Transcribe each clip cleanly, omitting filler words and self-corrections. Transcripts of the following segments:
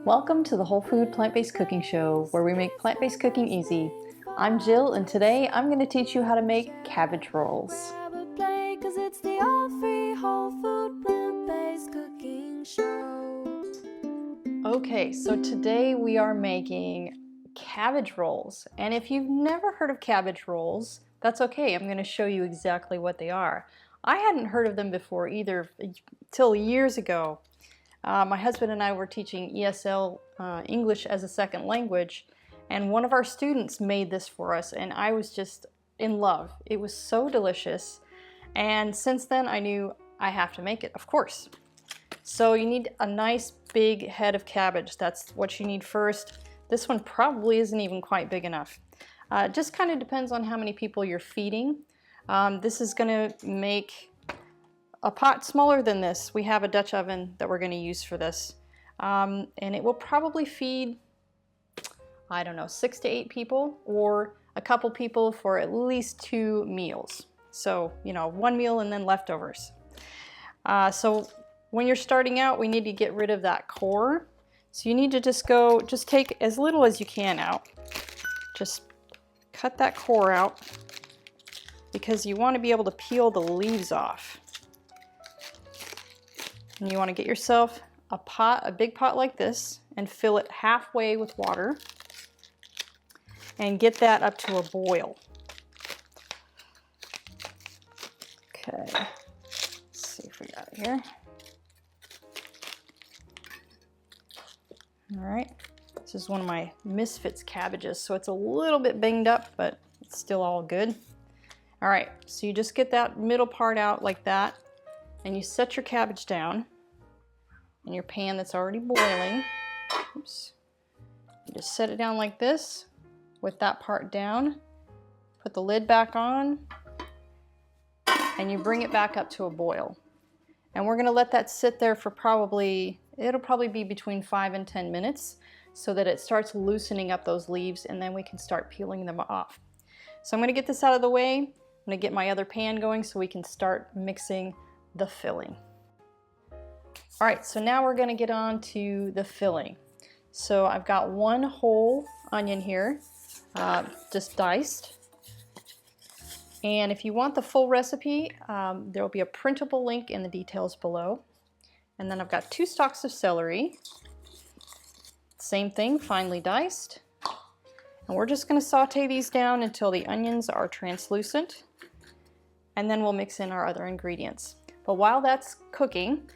Welcome to the Whole Food Plant-Based Cooking Show, where we make plant-based cooking easy. I'm Jill, and today I'm going to teach you how to make cabbage rolls. It's the all-free whole food plant-based cooking show. Okay, so today we are making cabbage rolls. And if you've never heard of cabbage rolls, that's okay. I'm going to show you exactly what they are. I hadn't heard of them before either till years ago. My husband and I were teaching ESL English as a second language, and one of our students made this for us, and I was just in love. It was so delicious, and since then I knew I have to make it, of course. So you need a nice big head of cabbage. That's what you need first. This one probably isn't even quite big enough. It just kind of depends on how many people you're feeding. This is going to make a pot smaller than this. We have a Dutch oven that we're going to use for this. And it will probably feed, I don't know, 6 to 8 people, or a couple people for at least 2 meals. So, you know, 1 meal and then leftovers. So when you're starting out, we need to get rid of that core. So you need to just take as little as you can out. Just cut that core out because you want to be able to peel the leaves off. And you want to get yourself a pot, a big pot like this, and fill it halfway with water and get that up to a boil. Okay, let's see if we got it here. All right, this is one of my Misfits cabbages, so it's a little bit banged up, but it's still all good. All right, so you just get that middle part out like that, and you set your cabbage down in your pan that's already boiling. Oops. You just set it down like this with that part down, put the lid back on, and you bring it back up to a boil. And we're gonna let that sit there for it'll probably be between 5 and 10 minutes so that it starts loosening up those leaves, and then we can start peeling them off. So I'm gonna get this out of the way. I'm gonna get my other pan going so we can start mixing the filling. All right, so now we're gonna get on to the filling. So I've got 1 whole onion here, just diced. And if you want the full recipe, there will be a printable link in the details below. And then I've got 2 stalks of celery. Same thing, finely diced. And we're just gonna saute these down until the onions are translucent. And then we'll mix in our other ingredients. But while that's cooking,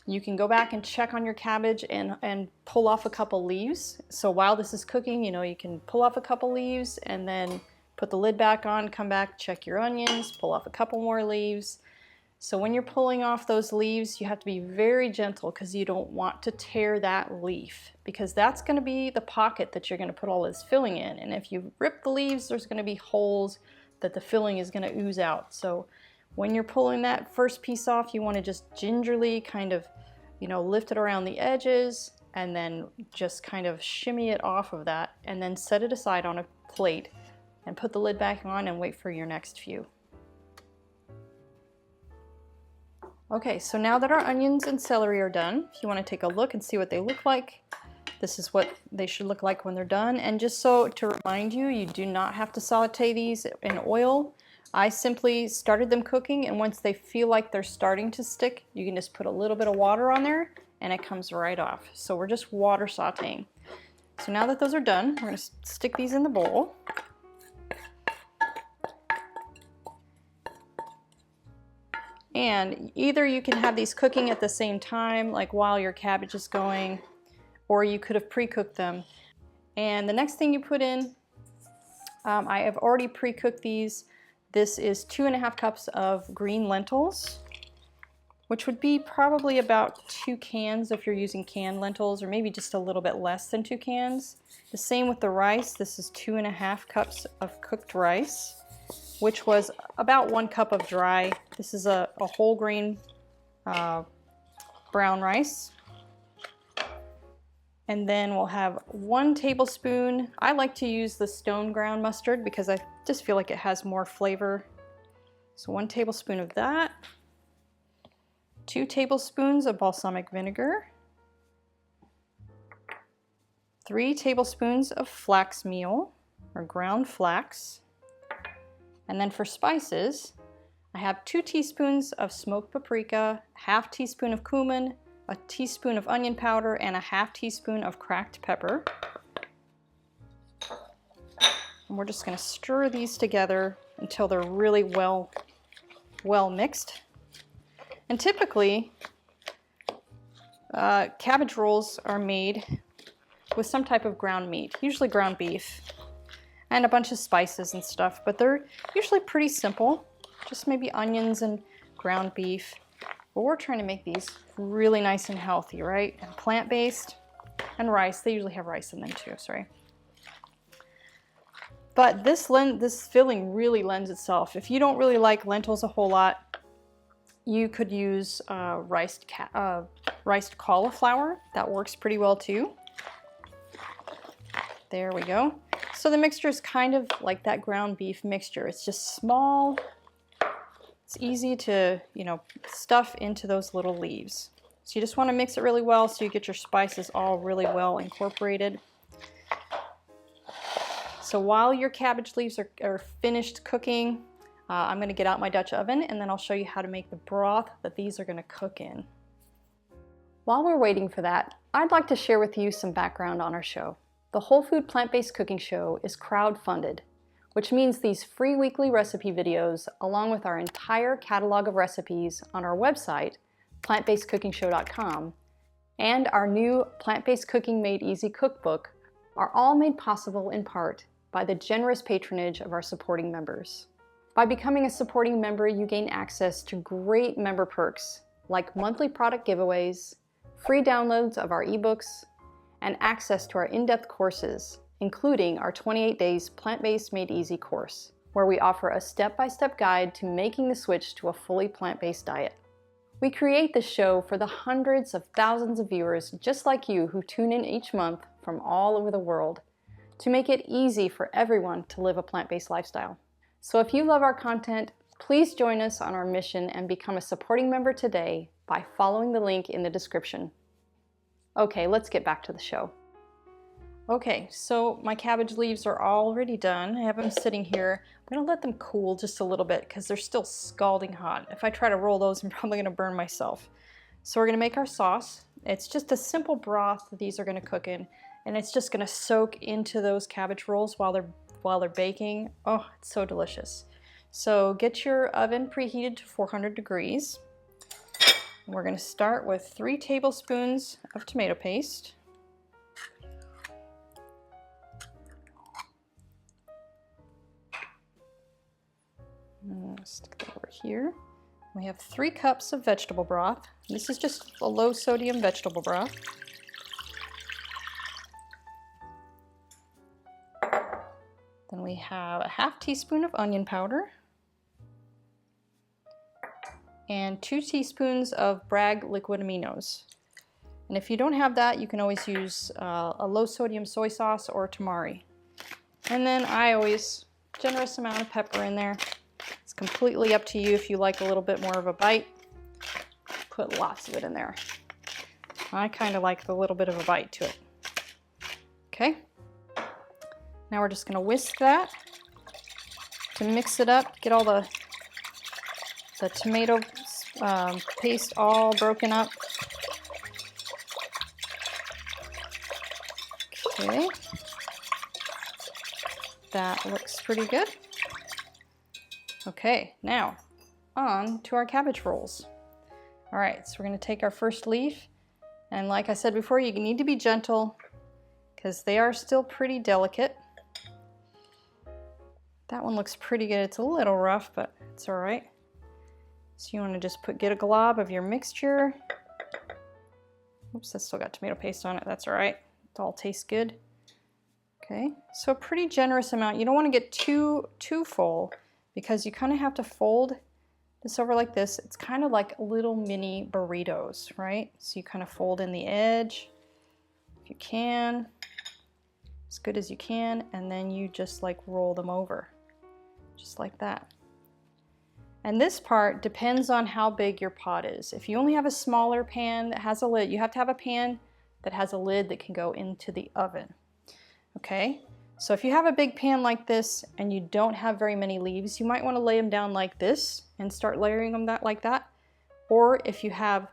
you can go back and check on your cabbage and pull off a couple leaves. So while this is cooking, you know, you can pull off a couple leaves and then put the lid back on, come back, check your onions, pull off a couple more leaves. So when you're pulling off those leaves, you have to be very gentle because you don't want to tear that leaf, because that's going to be the pocket that you're going to put all this filling in. And if you rip the leaves, there's going to be holes that the filling is going to ooze out. So when you're pulling that first piece off, you want to just gingerly kind of, you know, lift it around the edges and then just kind of shimmy it off of that, and then set it aside on a plate and put the lid back on and wait for your next few. Okay, so now that our onions and celery are done, if you want to take a look and see what they look like, this is what they should look like when they're done. And just so to remind you, you do not have to saute these in oil. I simply started them cooking, and once they feel like they're starting to stick, you can just put a little bit of water on there and it comes right off. So we're just water sauteing. So now that those are done, we're going to stick these in the bowl. And either you can have these cooking at the same time, like while your cabbage is going, or you could have pre-cooked them. And the next thing you put in, I have already pre-cooked these. This is 2½ cups of green lentils, which would be probably about 2 cans if you're using canned lentils, or maybe just a little bit less than 2 cans. The same with the rice. This is 2½ cups of cooked rice, which was about 1 cup of dry. This is a whole grain brown rice. And then we'll have 1 tablespoon. I like to use the stone ground mustard because I just feel like it has more flavor. So 1 tablespoon of that. 2 tablespoons of balsamic vinegar. 3 tablespoons of flax meal or ground flax. And then for spices, I have 2 teaspoons of smoked paprika, ½ teaspoon of cumin, a teaspoon of onion powder, and a ½ teaspoon of cracked pepper. And we're just going to stir these together until they're really well mixed. And typically, cabbage rolls are made with some type of ground meat, usually ground beef, and a bunch of spices and stuff, but they're usually pretty simple, just maybe onions and ground beef. But we're trying to make these really nice and healthy, right? And plant-based, and rice. They usually have rice in them too, sorry. But this filling really lends itself. If you don't really like lentils a whole lot, you could use riced cauliflower. That works pretty well too. There we go. So the mixture is kind of like that ground beef mixture. It's just small. It's easy to, stuff into those little leaves. So you just want to mix it really well so you get your spices all really well incorporated. So while your cabbage leaves are finished cooking, I'm going to get out my Dutch oven and then I'll show you how to make the broth that these are going to cook in. While we're waiting for that, I'd like to share with you some background on our show. The Whole Food Plant-Based Cooking Show is crowd-funded, which means these free weekly recipe videos, along with our entire catalog of recipes on our website, plantbasedcookingshow.com, and our new Plant-Based Cooking Made Easy cookbook are all made possible in part by the generous patronage of our supporting members. By becoming a supporting member, you gain access to great member perks like monthly product giveaways, free downloads of our ebooks, and access to our in-depth courses, including our 28 Days Plant-Based Made Easy course, where we offer a step-by-step guide to making the switch to a fully plant-based diet. We create this show for the hundreds of thousands of viewers just like you who tune in each month from all over the world to make it easy for everyone to live a plant-based lifestyle. So if you love our content, please join us on our mission and become a supporting member today by following the link in the description. Okay, let's get back to the show. Okay, so my cabbage leaves are already done. I have them sitting here. I'm gonna let them cool just a little bit because they're still scalding hot. If I try to roll those, I'm probably gonna burn myself. So we're gonna make our sauce. It's just a simple broth that these are gonna cook in, and it's just gonna soak into those cabbage rolls while they're baking. Oh, it's so delicious. So get your oven preheated to 400 degrees. We're gonna start with 3 tablespoons of tomato paste. Stick that over here. We have 3 cups of vegetable broth. This is just a low sodium vegetable broth. Then we have a ½ teaspoon of onion powder and 2 teaspoons of Bragg liquid aminos. And if you don't have that, you can always use a low sodium soy sauce or tamari. And then I always, generous amount of pepper in there. It's completely up to you if you like a little bit more of a bite. Put lots of it in there. I kind of like the little bit of a bite to it. Okay. Now we're just going to whisk that to mix it up, get all the tomato paste all broken up. Okay. That looks pretty good. Okay, now on to our cabbage rolls. All right, so we're going to take our first leaf, and like I said before, you need to be gentle because they are still pretty delicate. That one looks pretty good. It's a little rough, but it's all right. So you want to just get a glob of your mixture. Oops, that's still got tomato paste on it. That's all right. It all tastes good. Okay, so a pretty generous amount. You don't want to get too full because you kind of have to fold this over like this. It's kind of like little mini burritos, right? So you kind of fold in the edge if you can, as good as you can, and then you just like roll them over, just like that. And this part depends on how big your pot is. If you only have a smaller pan that has a lid, you have to have a pan that has a lid that can go into the oven. Okay, so if you have a big pan like this and you don't have very many leaves, you might want to lay them down like this and start layering them like that. Or if you have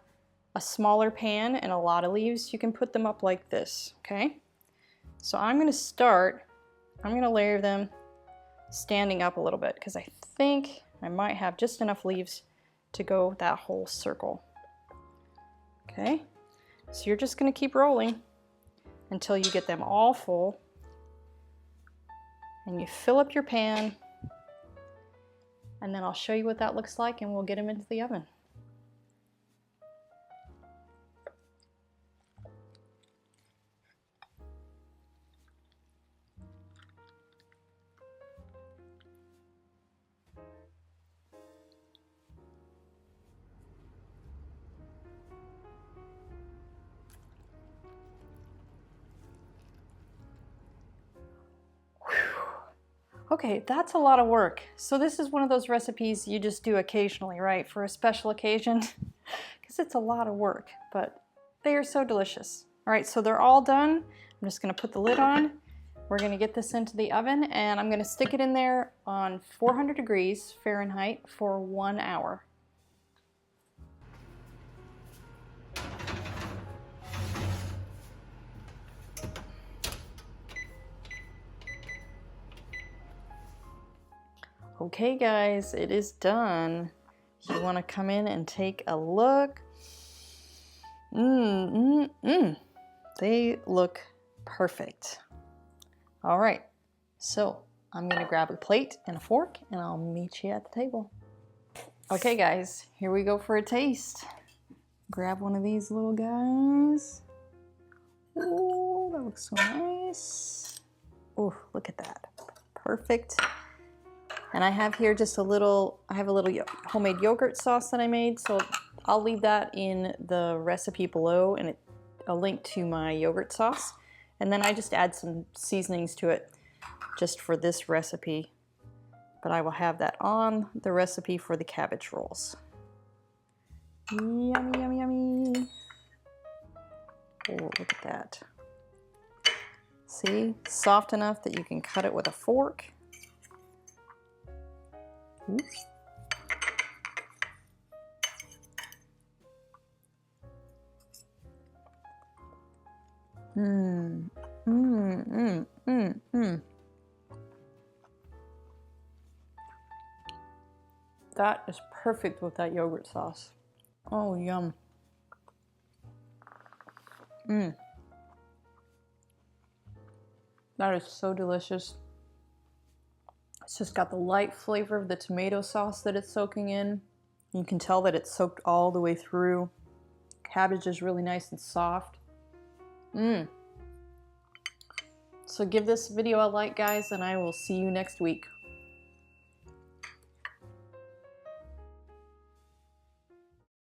a smaller pan and a lot of leaves, you can put them up like this, okay? So I'm going to layer them standing up a little bit because I think I might have just enough leaves to go that whole circle. Okay, so you're just going to keep rolling until you get them all full. And you fill up your pan, and then I'll show you what that looks like and we'll get them into the oven. Okay, that's a lot of work. So this is one of those recipes you just do occasionally, right? For a special occasion, because it's a lot of work, but they are so delicious. All right, so they're all done. I'm just gonna put the lid on. We're gonna get this into the oven and I'm gonna stick it in there on 400 degrees Fahrenheit for 1 hour. Okay guys, it is done. You want to come in and take a look. They look perfect. All right, so I'm gonna grab a plate and a fork and I'll meet you at the table. Okay guys, here we go for a taste. Grab one of these little guys. Oh, that looks so nice. Oh, look at that, perfect. And I have here just a little homemade yogurt sauce that I made, so I'll leave that in the recipe below and a link to my yogurt sauce. And then I just add some seasonings to it just for this recipe. But I will have that on the recipe for the cabbage rolls. Yummy, yummy, yummy. Oh, look at that. See, soft enough that you can cut it with a fork. Oops. That is perfect with that yogurt sauce. Oh, yum. That is so delicious. It's just got the light flavor of the tomato sauce that it's soaking in. You can tell that it's soaked all the way through. Cabbage is really nice and soft. So give this video a like, guys, and I will see you next week.